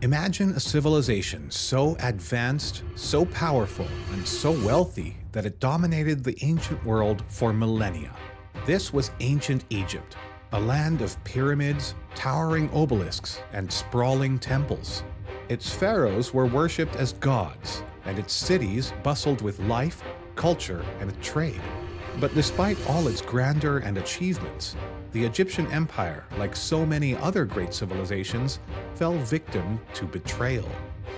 Imagine a civilization so advanced, so powerful, and so wealthy that it dominated the ancient world for millennia. This was ancient Egypt, a land of pyramids, towering obelisks, and sprawling temples. Its pharaohs were worshipped as gods, and its cities bustled with life, culture, and trade. But despite all its grandeur and achievements, the Egyptian Empire, like so many other great civilizations, fell victim to betrayal.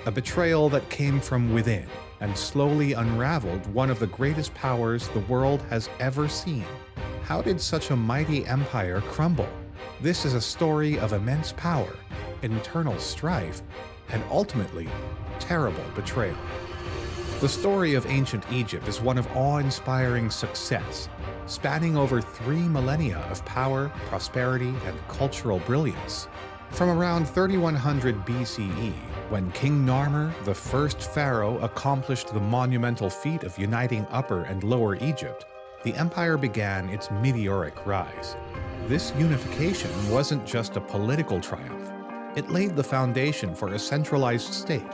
A betrayal that came from within and slowly unraveled one of the greatest powers the world has ever seen. How did such a mighty empire crumble? This is a story of immense power, internal strife, and ultimately, terrible betrayal. The story of ancient Egypt is one of awe-inspiring success, spanning over 3 millennia of power, prosperity, and cultural brilliance. From around 3100 BCE, when King Narmer, the first pharaoh, accomplished the monumental feat of uniting Upper and Lower Egypt, the empire began its meteoric rise. This unification wasn't just a political triumph. It laid the foundation for a centralized state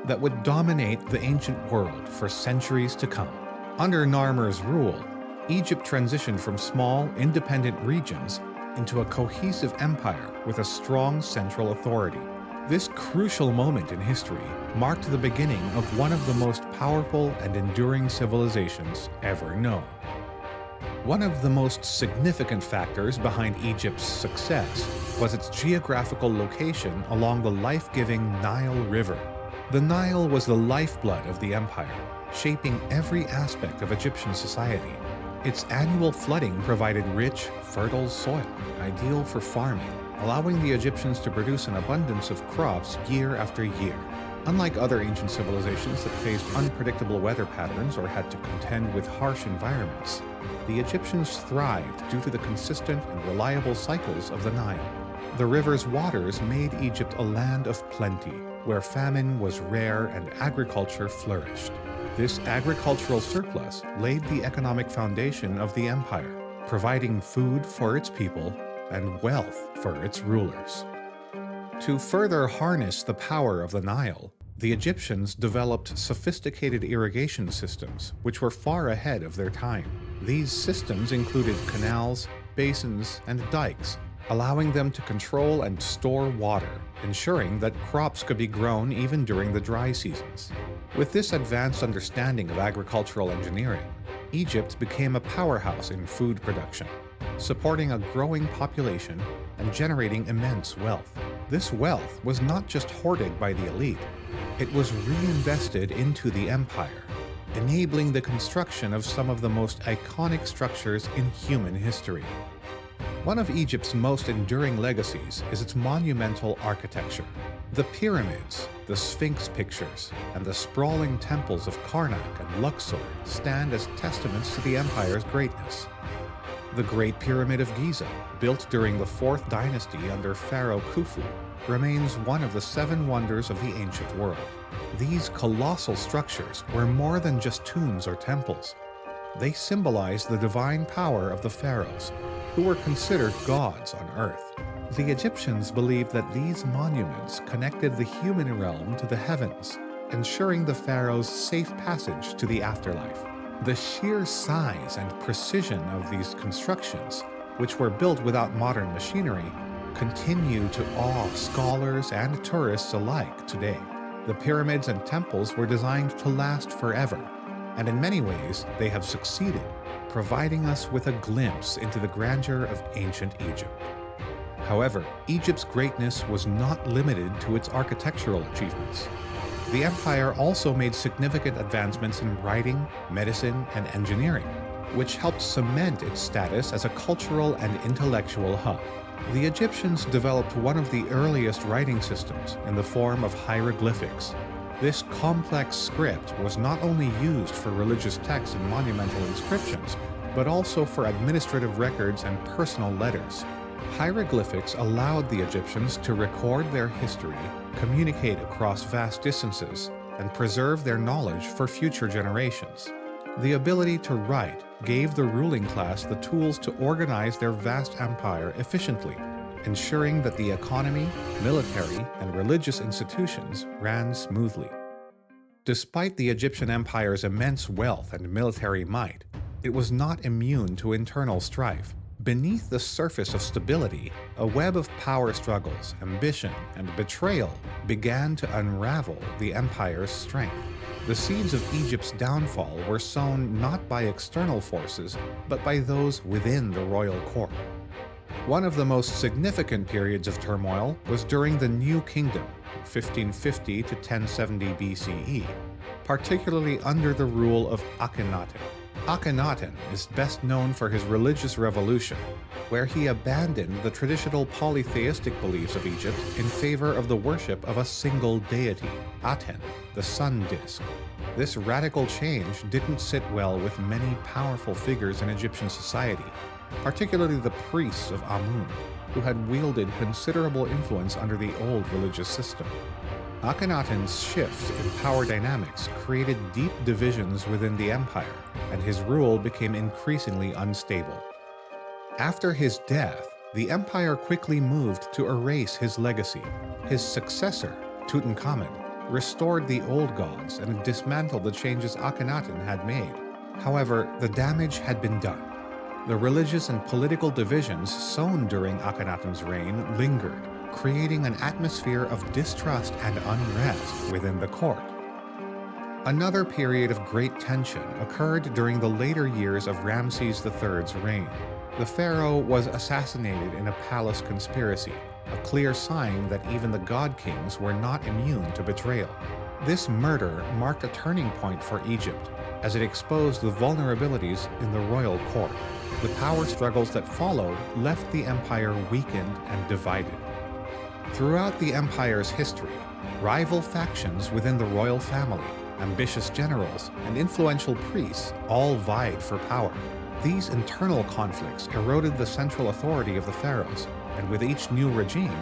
that would dominate the ancient world for centuries to come. Under Narmer's rule, Egypt transitioned from small, independent regions into a cohesive empire with a strong central authority. This crucial moment in history marked the beginning of one of the most powerful and enduring civilizations ever known. One of the most significant factors behind Egypt's success was its geographical location along the life-giving Nile River. The Nile was the lifeblood of the empire, shaping every aspect of Egyptian society. Its annual flooding provided rich, fertile soil, ideal for farming, allowing the Egyptians to produce an abundance of crops year after year. Unlike other ancient civilizations that faced unpredictable weather patterns or had to contend with harsh environments, the Egyptians thrived due to the consistent and reliable cycles of the Nile. The river's waters made Egypt a land of plenty, where famine was rare and agriculture flourished. This agricultural surplus laid the economic foundation of the empire, providing food for its people and wealth for its rulers. To further harness the power of the Nile, the Egyptians developed sophisticated irrigation systems which were far ahead of their time. These systems included canals, basins, and dikes, allowing them to control and store water, ensuring that crops could be grown even during the dry seasons. With this advanced understanding of agricultural engineering, Egypt became a powerhouse in food production, supporting a growing population and generating immense wealth. This wealth was not just hoarded by the elite, it was reinvested into the empire, enabling the construction of some of the most iconic structures in human history. One of Egypt's most enduring legacies is its monumental architecture. The pyramids, the Sphinx pictures, and the sprawling temples of Karnak and Luxor stand as testaments to the empire's greatness. The Great Pyramid of Giza, built during the 4th dynasty under Pharaoh Khufu, remains one of the 7 wonders of the ancient world. These colossal structures were more than just tombs or temples. They symbolize the divine power of the pharaohs, who were considered gods on earth. The Egyptians believed that these monuments connected the human realm to the heavens, ensuring the pharaoh's safe passage to the afterlife. The sheer size and precision of these constructions, which were built without modern machinery, continue to awe scholars and tourists alike today. The pyramids and temples were designed to last forever, and in many ways they have succeeded, providing us with a glimpse into the grandeur of ancient Egypt. However, Egypt's greatness was not limited to its architectural achievements. The empire also made significant advancements in writing, medicine, and engineering, which helped cement its status as a cultural and intellectual hub. The Egyptians developed one of the earliest writing systems in the form of hieroglyphics. This complex script was not only used for religious texts and monumental inscriptions, but also for administrative records and personal letters. Hieroglyphics allowed the Egyptians to record their history, communicate across vast distances, and preserve their knowledge for future generations. The ability to write gave the ruling class the tools to organize their vast empire efficiently. ensuring that the economy, military, and religious institutions ran smoothly. Despite the Egyptian Empire's immense wealth and military might, it was not immune to internal strife. Beneath the surface of stability, a web of power struggles, ambition, and betrayal began to unravel the empire's strength. The seeds of Egypt's downfall were sown not by external forces, but by those within the royal court. One of the most significant periods of turmoil was during the New Kingdom, 1550 to 1070 BCE, particularly under the rule of Akhenaten. Akhenaten is best known for his religious revolution, where he abandoned the traditional polytheistic beliefs of Egypt in favor of the worship of a single deity, Aten, the sun disk. This radical change didn't sit well with many powerful figures in Egyptian society, particularly the priests of Amun, who had wielded considerable influence under the old religious system. Akhenaten's shifts in power dynamics created deep divisions within the empire, and his rule became increasingly unstable. After his death, the empire quickly moved to erase his legacy. His successor, Tutankhamun, restored the old gods and dismantled the changes Akhenaten had made. However, the damage had been done. The religious and political divisions sown during Akhenaten's reign lingered, creating an atmosphere of distrust and unrest within the court. Another period of great tension occurred during the later years of Ramses III's reign. The pharaoh was assassinated in a palace conspiracy, a clear sign that even the god kings were not immune to betrayal. This murder marked a turning point for Egypt, as it exposed the vulnerabilities in the royal court. The power struggles that followed left the empire weakened and divided. Throughout the empire's history, rival factions within the royal family, ambitious generals, and influential priests all vied for power. These internal conflicts eroded the central authority of the pharaohs, and with each new regime,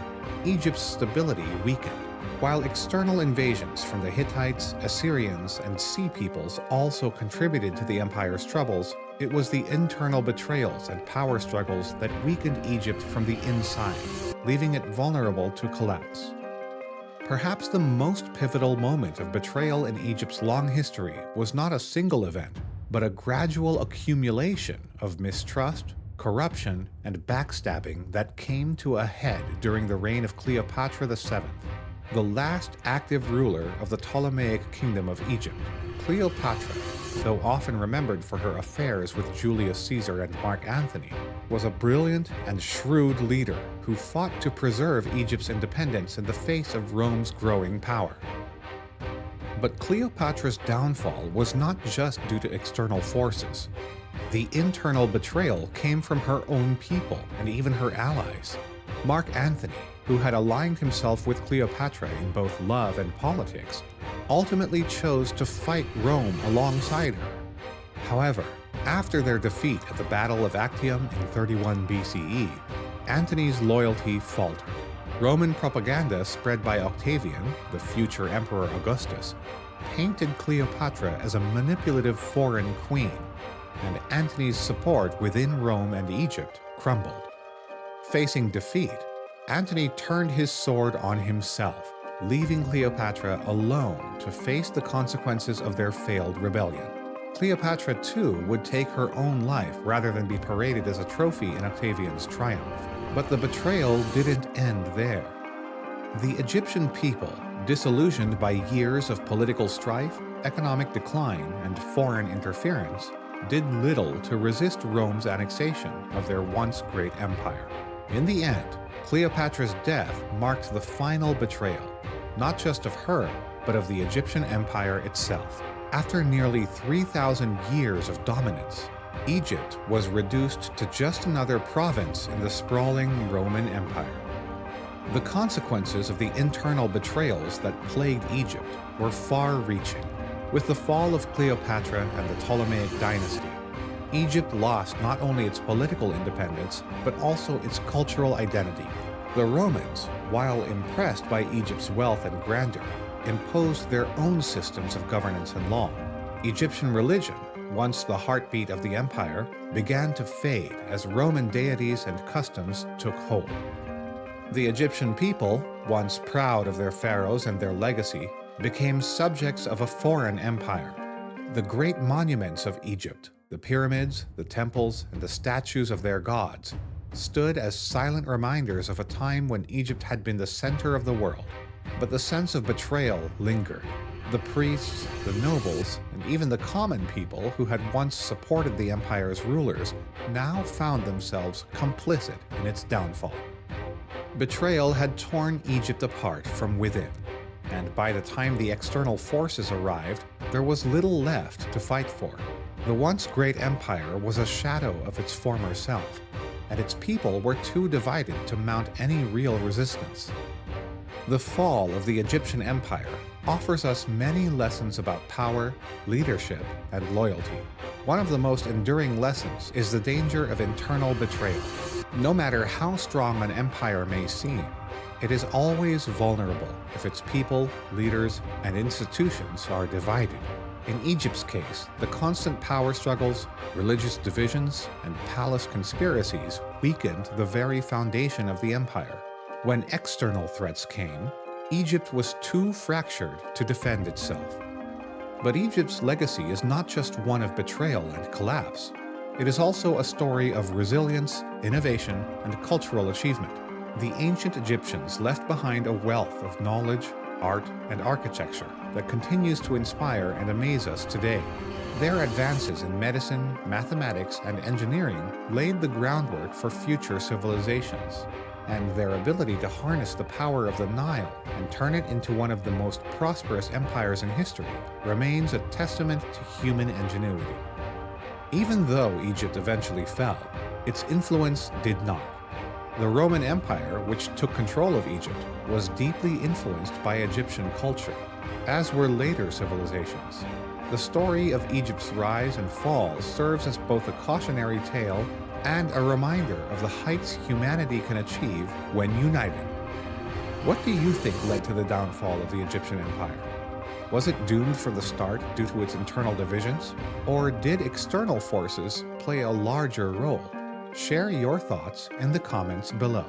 Egypt's stability weakened. While external invasions from the Hittites, Assyrians, and Sea peoples also contributed to the empire's troubles, it was the internal betrayals and power struggles that weakened Egypt from the inside, leaving it vulnerable to collapse. Perhaps the most pivotal moment of betrayal in Egypt's long history was not a single event, but a gradual accumulation of mistrust, corruption, and backstabbing that came to a head during the reign of Cleopatra VII, the last active ruler of the Ptolemaic kingdom of Egypt. Cleopatra, though often remembered for her affairs with Julius Caesar and Mark Antony, was a brilliant and shrewd leader who fought to preserve Egypt's independence in the face of Rome's growing power. But Cleopatra's downfall was not just due to external forces. The internal betrayal came from her own people and even her allies. Mark Antony, who had aligned himself with Cleopatra in both love and politics, ultimately chose to fight Rome alongside her. However, after their defeat at the Battle of Actium in 31 BCE, Antony's loyalty faltered. Roman propaganda spread by Octavian, the future Emperor Augustus, painted Cleopatra as a manipulative foreign queen, and Antony's support within Rome and Egypt crumbled. Facing defeat, Antony turned his sword on himself, leaving Cleopatra alone to face the consequences of their failed rebellion. Cleopatra, too, would take her own life rather than be paraded as a trophy in Octavian's triumph. But the betrayal didn't end there. The Egyptian people, disillusioned by years of political strife, economic decline, and foreign interference, did little to resist Rome's annexation of their once great empire. In the end, Cleopatra's death marked the final betrayal, not just of her, but of the Egyptian empire itself. After nearly 3,000 years of dominance, Egypt was reduced to just another province in the sprawling Roman Empire. The consequences of the internal betrayals that plagued Egypt were far-reaching. With the fall of Cleopatra and the Ptolemaic dynasty, Egypt lost not only its political independence, but also its cultural identity. The Romans, while impressed by Egypt's wealth and grandeur, imposed their own systems of governance and law. Egyptian religion, once the heartbeat of the empire, began to fade as Roman deities and customs took hold. The Egyptian people, once proud of their pharaohs and their legacy, became subjects of a foreign empire. The great monuments of Egypt, the pyramids, the temples, and the statues of their gods, stood as silent reminders of a time when Egypt had been the center of the world. But the sense of betrayal lingered. The priests, the nobles, and even the common people who had once supported the empire's rulers now found themselves complicit in its downfall. Betrayal had torn Egypt apart from within, and by the time the external forces arrived, there was little left to fight for. The once great empire was a shadow of its former self, and its people were too divided to mount any real resistance. The fall of the Egyptian empire offers us many lessons about power, leadership, and loyalty. One of the most enduring lessons is the danger of internal betrayal. No matter how strong an empire may seem, it is always vulnerable if its people, leaders, and institutions are divided. In Egypt's case, the constant power struggles, religious divisions, and palace conspiracies weakened the very foundation of the empire. When external threats came, Egypt was too fractured to defend itself. But Egypt's legacy is not just one of betrayal and collapse. It is also a story of resilience, innovation, and cultural achievement. The ancient Egyptians left behind a wealth of knowledge, art, and architecture that continues to inspire and amaze us today. Their advances in medicine, mathematics, and engineering laid the groundwork for future civilizations, and their ability to harness the power of the Nile and turn it into one of the most prosperous empires in history remains a testament to human ingenuity. Even though Egypt eventually fell, its influence did not. The Roman Empire, which took control of Egypt, was deeply influenced by Egyptian culture, as were later civilizations. The story of Egypt's rise and fall serves as both a cautionary tale and a reminder of the heights humanity can achieve when united. What do you think led to the downfall of the Egyptian Empire? Was it doomed from the start due to its internal divisions? Or did external forces play a larger role? Share your thoughts in the comments below.